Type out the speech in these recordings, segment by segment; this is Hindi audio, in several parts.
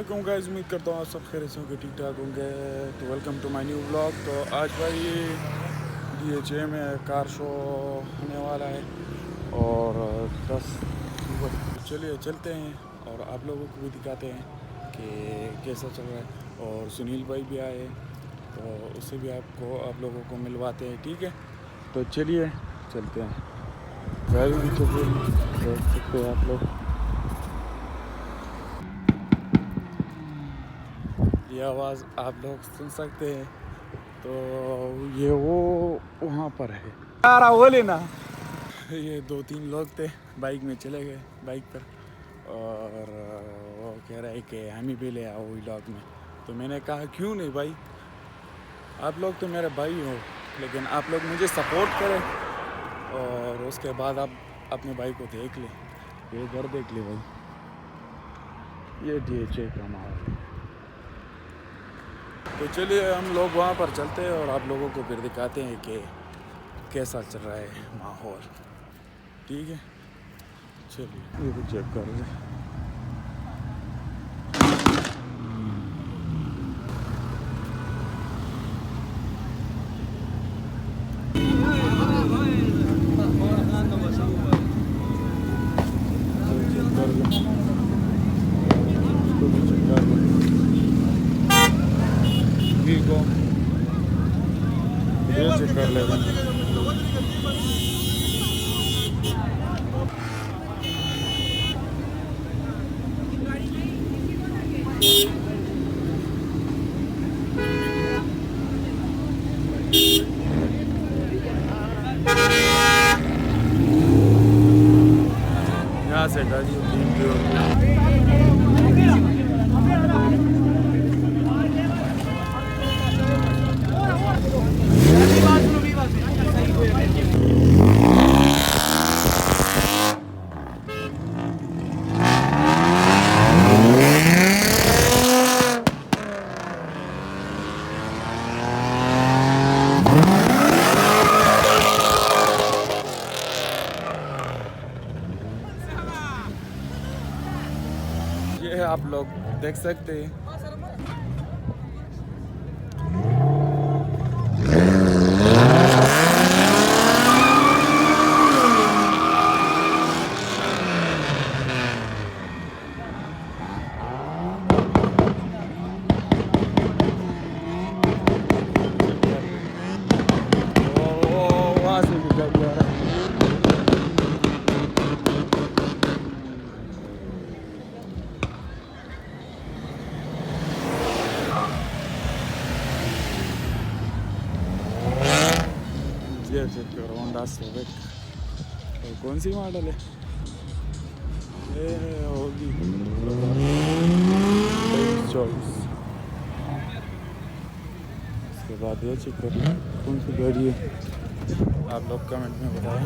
वालेकुम गाइस, उम्मीद करता हूँ आप सब खैरियत से होंगे, ठीक ठाक होंगे। तो welcome to my new blog. तो आज भाई DHA में कार शो होने वाला है और 10 सुबह। चलिए चलते हैं और आप लोगों को भी दिखाते हैं कि कैसा चल रहा है। और सुनील भाई भी आए तो उससे भी आप लोगों को मिलवाते हैं, ठीक है। तो चलिए चलते हैं। ड्राइविंग तो देख सकते हैं आप लोग, ये आवाज़ आप लोग सुन सकते हैं। तो ये वो वहाँ पर है यार, वो लेना। ये 2-3 लोग थे, बाइक में चले गए बाइक पर, और वो कह रहा है कि हम ही भी ले आओ व्लॉग में। तो मैंने कहा क्यों नहीं भाई, आप लोग तो मेरे भाई हो, लेकिन आप लोग मुझे सपोर्ट करें और उसके बाद आप अपने भाई को देख लें। ये घर देख ले भाई, ये DHA का माहौल है। तो चलिए हम लोग वहाँ पर चलते हैं और आप लोगों को फिर दिखाते हैं कि कैसा चल रहा है माहौल, ठीक है। चलिए ये भी चेक कर रहे हैं। चेक कर ले यहाँ से गाड़ी ये आप लोग देख सकते हैं। वहाँ से भी गाड़ी आ रहा है। ये चेक करो, होंडा सिविक। और कौन सी मॉडल है ये? होगी 24। इसके बाद ये चेक करो कौन सी गाड़ी है, आप लोग कमेंट में बताएं।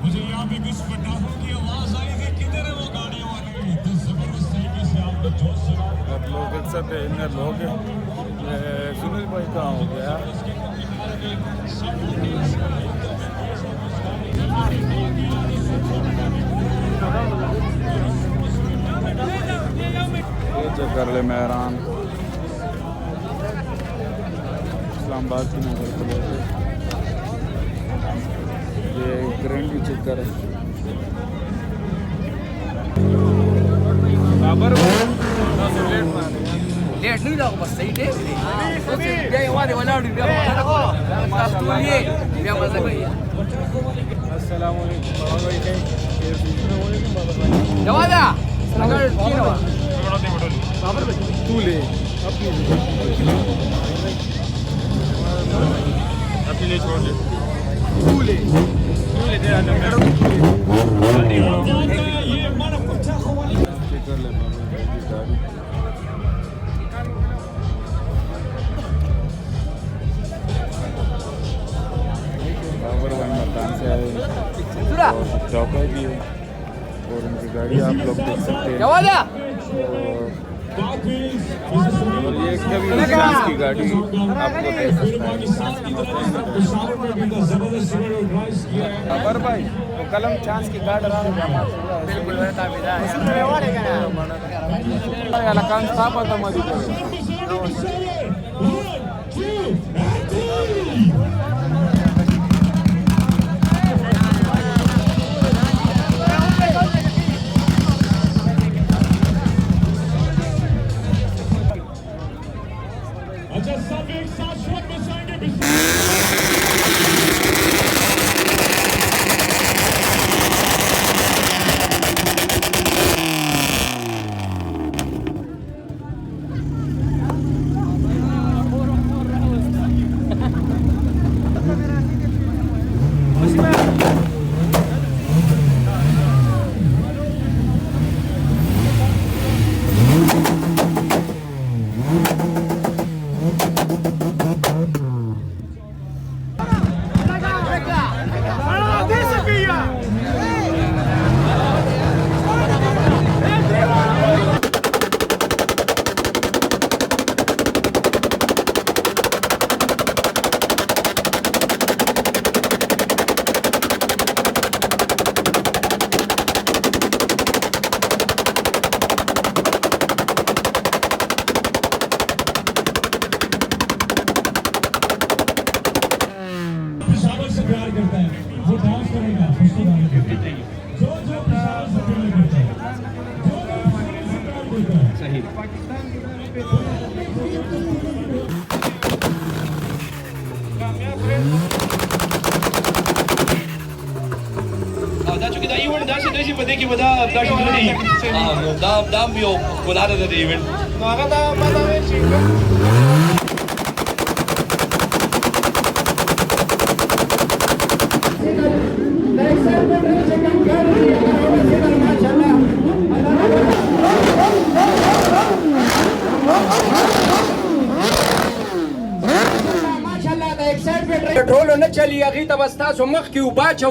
मुझे यहाँ पे कुछ पटाखों की आवाज आई थी, किधर है वो गाड़ी वाले? तो जबरदस्त तरीके से आपने जोश चला। आप लोग देख सकते हैं, इतने लोग हैं। सुनील भाई कहाँ हो गया? ये चेक कर ले मेहरान, इस्लामाबाद की नंबर प्लेट है। ये ग्रैंडी चेक कर लेट नहीं जाओ, बस सही है। ये वाले वाला भी बिया मजा भैया। अस्सलाम वालेकुम बाबा भाई, जवादा अगर तीन हुआ बाबर भाई तू ले अपनी ले छोड़ दे, तू ले दे आना मेरा कर ले बाबा भाई की गाड़ी। बाबर भाई मकान से आए और चौका भी है और उनकी गाड़ी आप लोग देख सकते हैं। और Pakwheels, Mr. Sunil और ये कभी Pakwheels, चांस की गाड़ी आपको दे फिर सकता बाकी साथ की तरफ से पेशावर में भी तो जबरदस्त इन्होंने ड्राइव किया है। है अबर भाई वो कलम चांस की गाड़ी रहा बिल्कुल रहता भी था याला कान सापा तो मधी Peshawar, 1, 2, and 3. अच्छा सब एक साथ शॉट बचाएंगे पेशावर से प्यार करता है वो डांस करेगा उसको गाने के लिए जो जो पेशावर से प्यार करता है जो जो पेशावर से प्यार करता है सही Da ciò che da event da se deci pade ki bada da shi dole da bio bola da event no aga da bada ve shi petrol न चली अगी तबस्ता सो मख की उबा चौ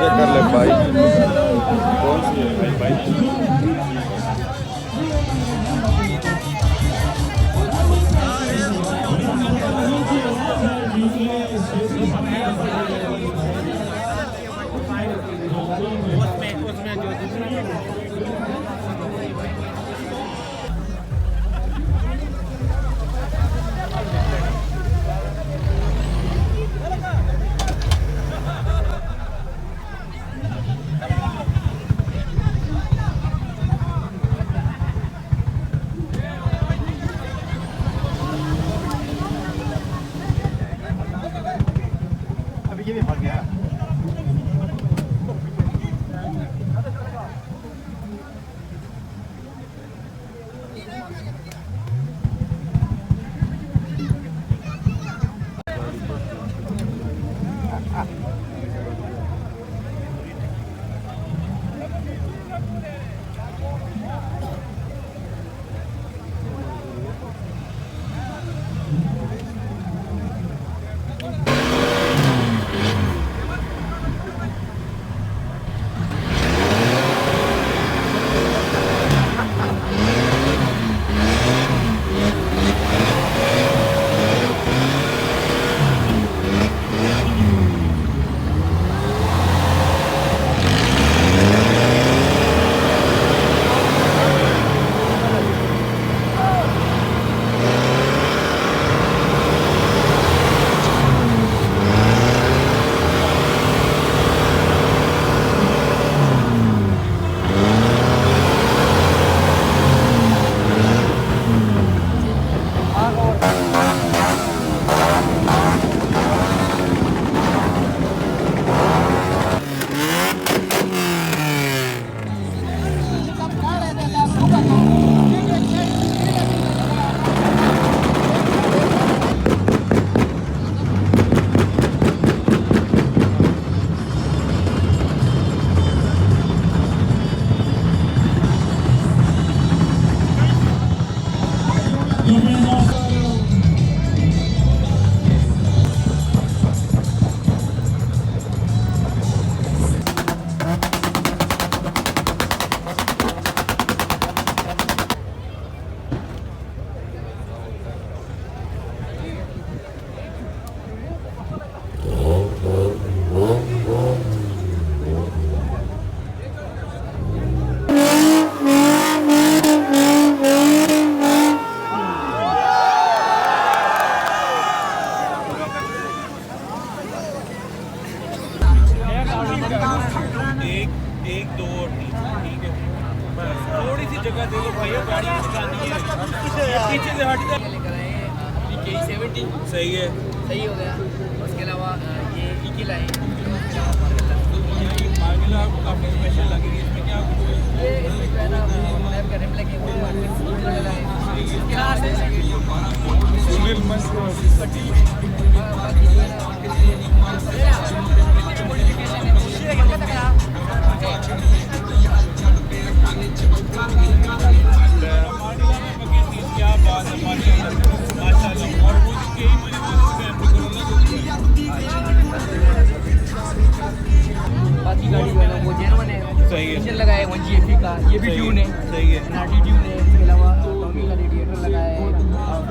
चेक कर ले भाई कौन सी है भाई सही है। सही हो गया। उसके अलावा ये इकी लाए काफी स्पेशल लगेगी इसमें क्या ये इसमें जो है ना वो लैब का रिफ्लेक्ट है वो लगाए। इसके अलावा बाकी गाड़ी जो है ना वो जेनवन है। सही है। इंजन लगाए 1GFE का, ये भी ट्यून है। सही है। एनआरटी ट्यून है। इसके अलावा टॉमी का रेडिएटर लगाया है।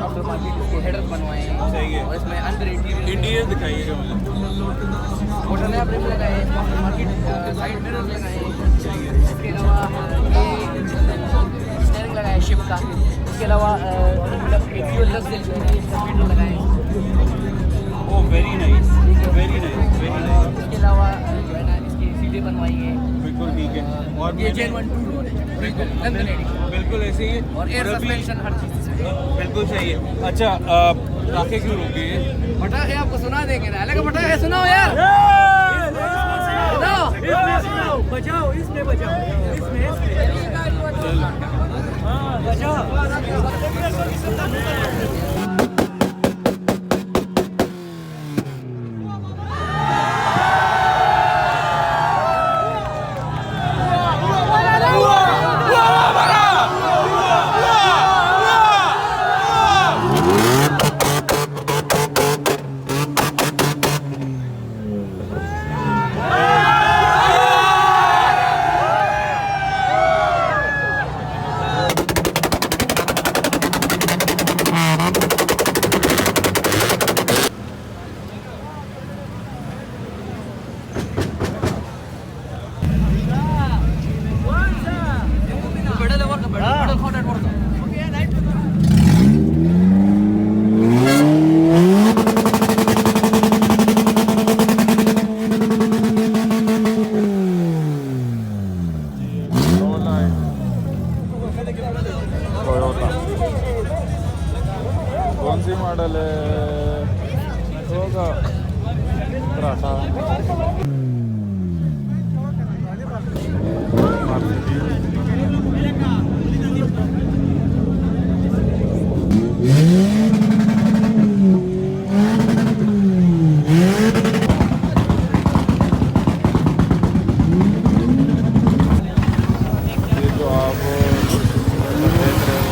आफ्टर मार्केट इसके हेडर बनवाए हैं। सही है। और इसमें अंदर इंटीरियर दिखाइएगा मुझे। मोटर नया ब्रेक लगाए हैं। आफ्टर मार्केट साइड मिरर लगाए हैं। इसके अलावा ये स्टीयरिंग लगाया है शिप का। इसके अलावा एक फ्यूल लग दिल मीटर लगाए हैं। Oh very nice, very nice, very nice. इसके अलावा जो है ना इसकी सीटें बनवाई हैं। बिल्कुल ठीक है। और ये जेनवन टू डोर है। बिल्कुल लंदन एडिशन। बिल्कुल ऐसे ही है। और एयर सस्पेंशन हर चीज़ से बिल्कुल सही है। अच्छा आके क्यों रुके? पटाखे आपको सुना देंगे ना। अलग पटाखे सुनाओ यार। सुनाओ। बजाओ इसमें बजाओ इसमें बजाओ। कौन सी मॉडल है? होगा पराठा। ये जो आप देख रहे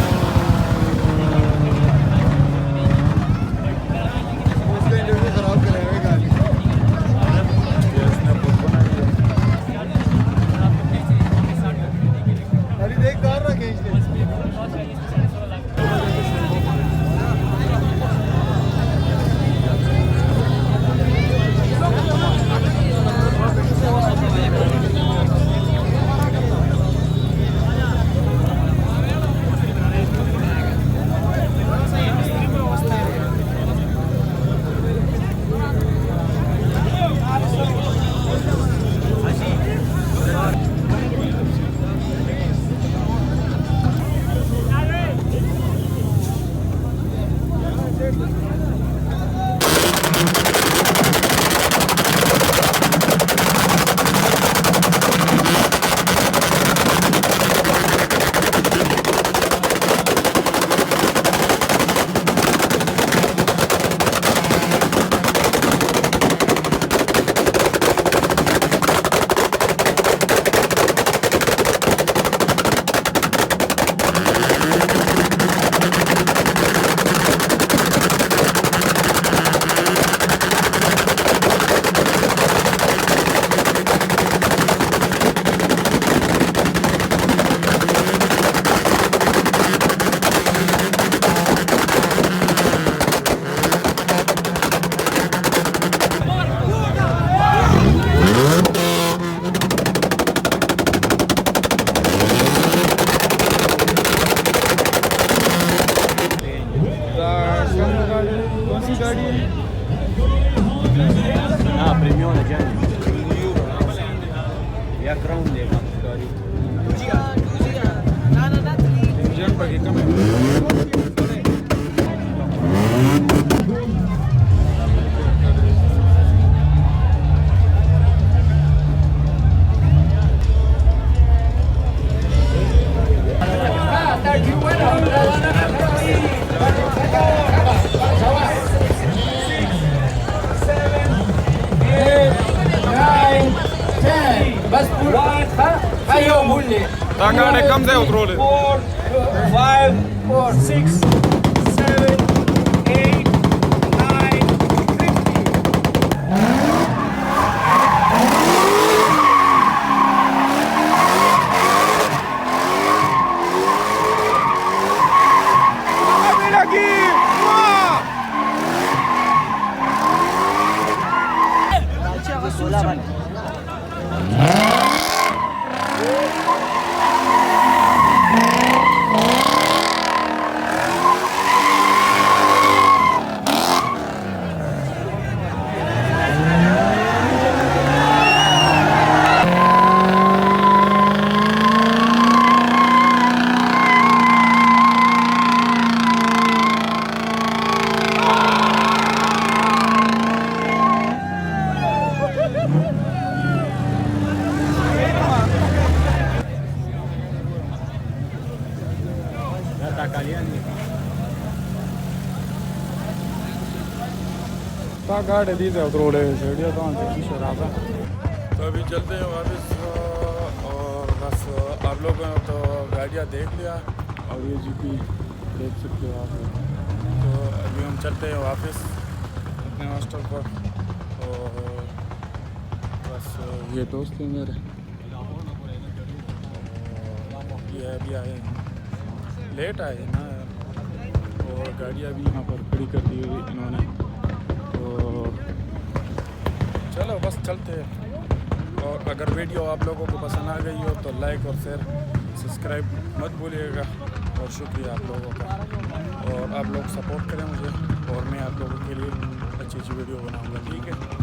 हो ना बस हाँ यो भूल ले ता गाड़ी कम से उतरो ले 4 5 6 7 8 9 गाड़ी दी थे उतरो ले सीढ़िया तो शराब है। तो अभी चलते हैं वापस और बस आप लोगों ने तो गाड़ियाँ देख लिया और ये जीपी देख सकते हो आप। तो अभी हम चलते हैं वापस अपने हॉस्टल पर और बस ये दोस्त हैं मेरे ये अभी आए लेट आए ना और गाड़ियाँ भी यहाँ पर खड़ी कर दी हुई इन्होंने। तो चलो बस चलते हैं और अगर वीडियो आप लोगों को पसंद आ गई हो तो लाइक और शेयर सब्सक्राइब मत भूलिएगा और शुक्रिया आप लोगों का और आप लोग सपोर्ट करें मुझे और मैं आप लोगों के लिए अच्छी वीडियो बनाऊंगा। ठीक है।